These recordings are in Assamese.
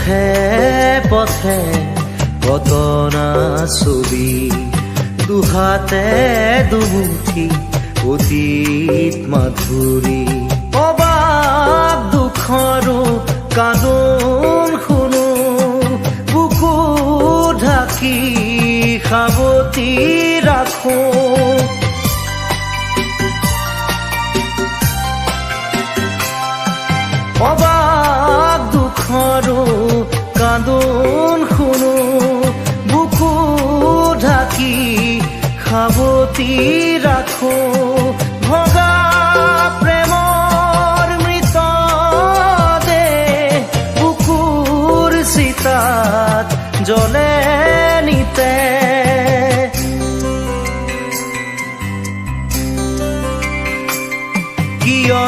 পথে পথে কতনা ছবি দুহাতে দুমুঠি অতীত মাধুৰী অবাক দুখৰো কান্দোন শুনো বুকু ঢাকি সাৱটি ৰাখো অবাক দুখৰো কান্দোন শুনো বুকু ঢাকি সাৱটি ৰাখো ভগা প্ৰেমৰ মৃতদেহ বুকুৰ চিতাত জ্বলে নিতে কিয়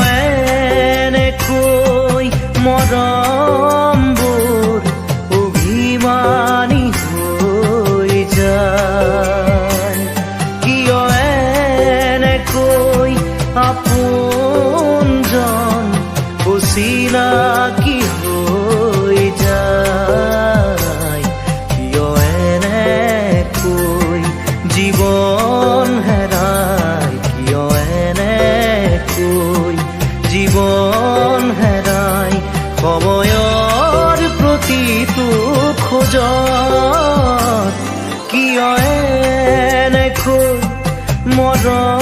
এনেকৈ মৰমবোৰ অভিমানী হৈ যায় কিয় এনেকৈ আপোনজন অচিনাকি হৈ যায় কিয় এনেকৈ জীৱন হেৰাই কিয় এনেকৈ জীৱন হেৰাই সময়ৰ প্ৰতিটো খোজত কিয় এনেকৈ মৰম